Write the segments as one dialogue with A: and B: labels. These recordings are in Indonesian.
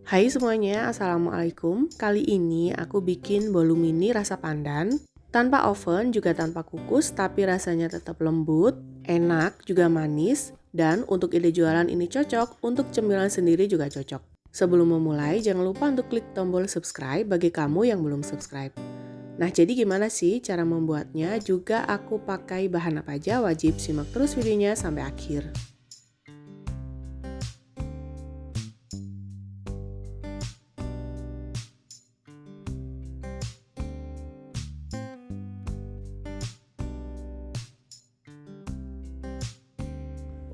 A: Hai semuanya, Assalamualaikum. Kali ini aku bikin bolu mini rasa pandan. Tanpa oven juga tanpa kukus, tapi rasanya tetap lembut, enak, juga manis. Dan untuk ide jualan ini cocok, untuk cemilan sendiri juga cocok. Sebelum memulai, jangan lupa untuk klik tombol subscribe bagi kamu yang belum subscribe. Nah, jadi gimana sih cara membuatnya? Juga aku pakai bahan apa aja? Wajib simak terus videonya sampai akhir.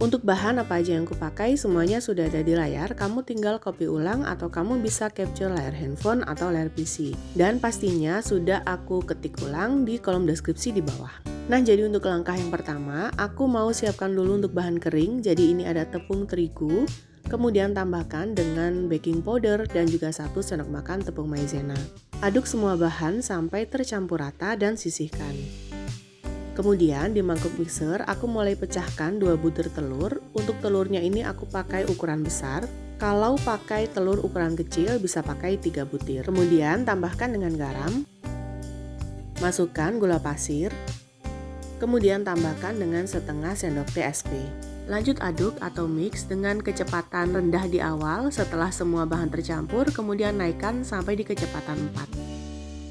A: Untuk bahan apa aja yang kupakai semuanya sudah ada di layar, kamu tinggal copy ulang atau kamu bisa capture layar handphone atau layar PC. Dan pastinya sudah aku ketik ulang di kolom deskripsi di bawah. Nah, jadi untuk langkah yang pertama, aku mau siapkan dulu untuk bahan kering. Jadi ini ada tepung terigu, kemudian tambahkan dengan baking powder dan juga 1 sendok makan tepung maizena. Aduk semua bahan sampai tercampur rata dan sisihkan. Kemudian di mangkuk mixer aku mulai pecahkan 2 butir telur. Untuk telurnya ini aku pakai ukuran besar. Kalau pakai telur ukuran kecil bisa pakai 3 butir. Kemudian tambahkan dengan garam. Masukkan gula pasir. Kemudian tambahkan dengan setengah sendok teh SP. Lanjut aduk atau mix dengan kecepatan rendah di awal. Setelah semua bahan tercampur, kemudian naikkan sampai di kecepatan 4.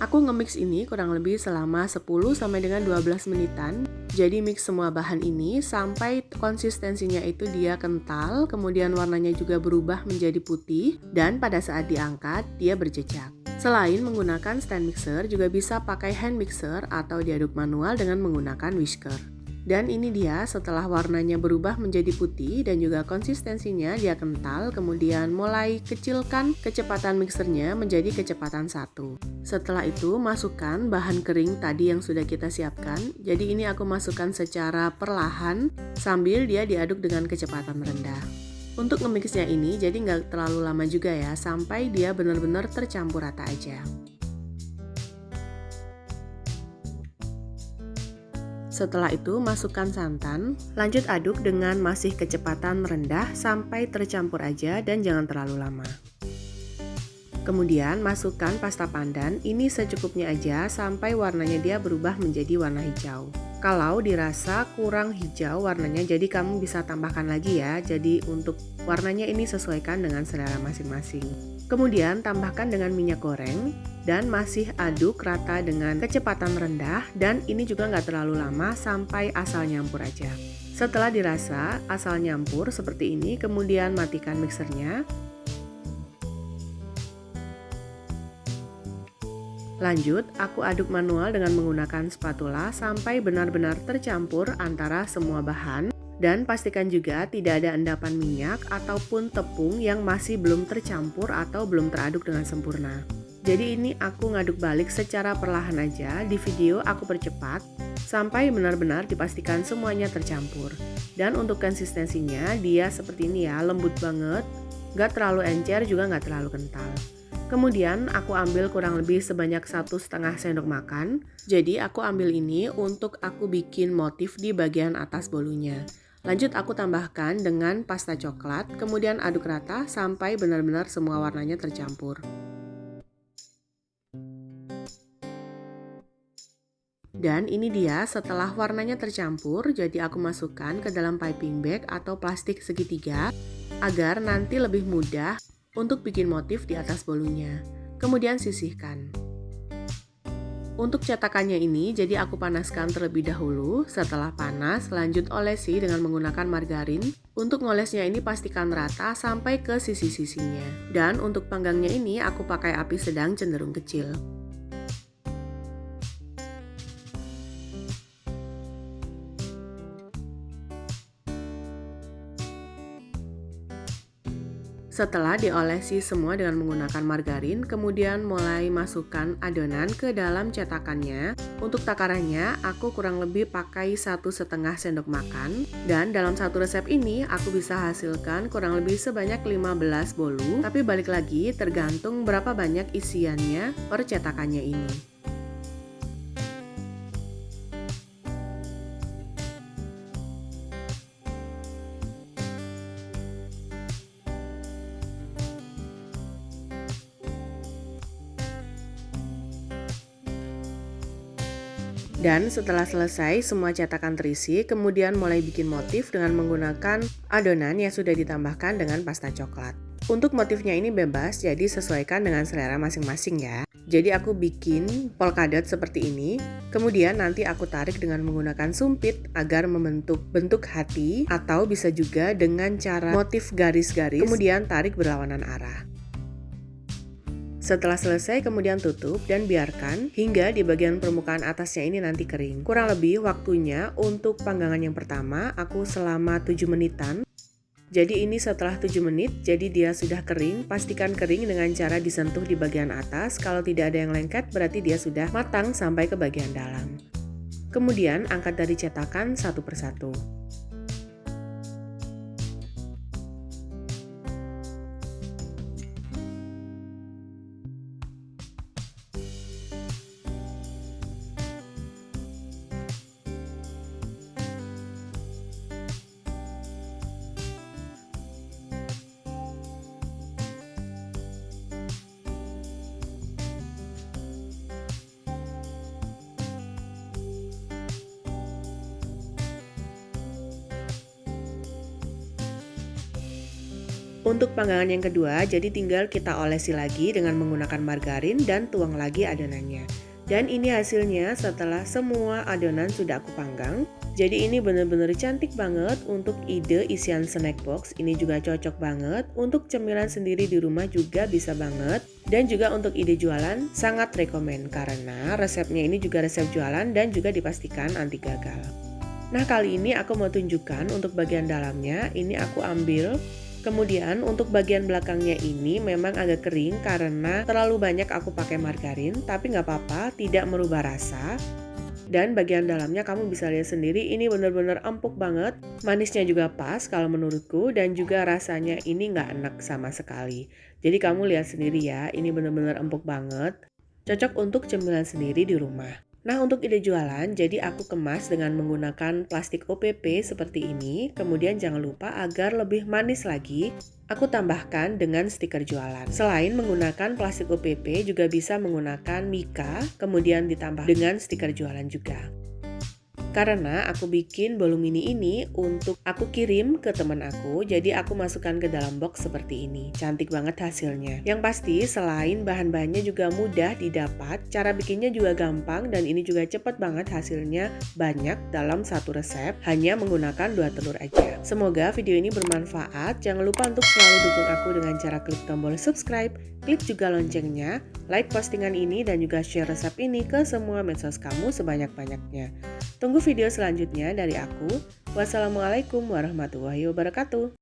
A: Aku nge-mix ini kurang lebih selama 10 sampai dengan 12 menitan. Jadi mix semua bahan ini sampai konsistensinya itu dia kental, kemudian warnanya juga berubah menjadi putih, dan pada saat diangkat dia berjejak. Selain menggunakan stand mixer, juga bisa pakai hand mixer atau diaduk manual dengan menggunakan whisker. Dan ini dia setelah warnanya berubah menjadi putih dan juga konsistensinya dia kental, kemudian mulai kecilkan kecepatan mixernya menjadi kecepatan 1. Setelah itu masukkan bahan kering tadi yang sudah kita siapkan. Jadi ini aku masukkan secara perlahan sambil dia diaduk dengan kecepatan rendah. Untuk nge-mixnya ini jadi nggak terlalu lama juga ya, sampai dia benar-benar tercampur rata aja. Setelah itu masukkan santan, lanjut aduk dengan masih kecepatan rendah sampai tercampur aja dan jangan terlalu lama. Kemudian masukkan pasta pandan, ini secukupnya aja sampai warnanya dia berubah menjadi warna hijau. Kalau dirasa kurang hijau warnanya, jadi kamu bisa tambahkan lagi ya, jadi untuk warnanya ini sesuaikan dengan selera masing-masing. Kemudian tambahkan dengan minyak goreng dan masih aduk rata dengan kecepatan rendah, dan ini juga nggak terlalu lama sampai asal nyampur aja. Setelah dirasa asal nyampur seperti ini, kemudian matikan mixernya. Lanjut, aku aduk manual dengan menggunakan spatula sampai benar-benar tercampur antara semua bahan. Dan pastikan juga tidak ada endapan minyak ataupun tepung yang masih belum tercampur atau belum teraduk dengan sempurna. Jadi ini aku ngaduk balik secara perlahan aja, di video aku percepat sampai benar-benar dipastikan semuanya tercampur. Dan untuk konsistensinya dia seperti ini ya, lembut banget, gak terlalu encer juga gak terlalu kental. Kemudian aku ambil kurang lebih sebanyak 1,5 sendok makan. Jadi aku ambil ini untuk aku bikin motif di bagian atas bolunya. Lanjut aku tambahkan dengan pasta coklat, kemudian aduk rata sampai benar-benar semua warnanya tercampur. Dan ini dia setelah warnanya tercampur, jadi aku masukkan ke dalam piping bag atau plastik segitiga agar nanti lebih mudah untuk bikin motif di atas bolunya. Kemudian sisihkan. Untuk cetakannya ini, jadi aku panaskan terlebih dahulu. Setelah panas, lanjut olesi dengan menggunakan margarin. Untuk ngolesnya ini pastikan rata sampai ke sisi-sisinya. Dan untuk panggangnya ini aku pakai api sedang cenderung kecil. Setelah diolesi semua dengan menggunakan margarin, kemudian mulai masukkan adonan ke dalam cetakannya. Untuk takarannya, aku kurang lebih pakai 1,5 sendok makan. Dan dalam satu resep ini, aku bisa hasilkan kurang lebih sebanyak 15 bolu. Tapi balik lagi, tergantung berapa banyak isiannya per cetakannya ini. Dan setelah selesai semua cetakan terisi, kemudian mulai bikin motif dengan menggunakan adonan yang sudah ditambahkan dengan pasta coklat. Untuk motifnya ini bebas, jadi sesuaikan dengan selera masing-masing ya. Jadi aku bikin polkadot seperti ini, kemudian nanti aku tarik dengan menggunakan sumpit agar membentuk bentuk hati, atau bisa juga dengan cara motif garis-garis, kemudian tarik berlawanan arah. Setelah selesai kemudian tutup dan biarkan hingga di bagian permukaan atasnya ini nanti kering. Kurang lebih waktunya untuk panggangan yang pertama aku selama 7 menitan. Jadi ini setelah 7 menit, jadi dia sudah kering. Pastikan kering dengan cara disentuh di bagian atas. Kalau tidak ada yang lengket berarti dia sudah matang sampai ke bagian dalam. Kemudian angkat dari cetakan satu persatu. Untuk panggangan yang kedua, jadi tinggal kita olesi lagi dengan menggunakan margarin dan tuang lagi adonannya. Dan ini hasilnya setelah semua adonan sudah aku panggang. Jadi ini benar-benar cantik banget untuk ide isian snack box. Ini juga cocok banget untuk cemilan sendiri di rumah juga bisa banget. Dan juga untuk ide jualan sangat rekomen karena resepnya ini juga resep jualan dan juga dipastikan anti gagal. Nah kali ini aku mau tunjukkan untuk bagian dalamnya. Ini aku ambil. Kemudian untuk bagian belakangnya ini memang agak kering karena terlalu banyak aku pakai margarin, tapi nggak apa-apa, tidak merubah rasa. Dan bagian dalamnya kamu bisa lihat sendiri, ini benar-benar empuk banget, manisnya juga pas kalau menurutku, dan juga rasanya ini nggak enak sama sekali. Jadi kamu lihat sendiri ya, ini benar-benar empuk banget, cocok untuk cemilan sendiri di rumah. Nah untuk ide jualan, jadi aku kemas dengan menggunakan plastik OPP seperti ini. Kemudian jangan lupa agar lebih manis lagi, aku tambahkan dengan stiker jualan. Selain menggunakan plastik OPP, juga bisa menggunakan mika, kemudian ditambah dengan stiker jualan juga. Karena aku bikin bolu mini ini untuk aku kirim ke teman aku, jadi aku masukkan ke dalam box seperti ini. Cantik banget hasilnya. Yang pasti selain bahan-bahannya juga mudah didapat, cara bikinnya juga gampang dan ini juga cepat banget hasilnya banyak dalam satu resep, hanya menggunakan 2 telur aja. Semoga video ini bermanfaat. Jangan lupa untuk selalu dukung aku dengan cara klik tombol subscribe, klik juga loncengnya, like postingan ini dan juga share resep ini ke semua medsos kamu sebanyak-banyaknya. Tunggu video selanjutnya dari aku. Wassalamualaikum warahmatullahi wabarakatuh.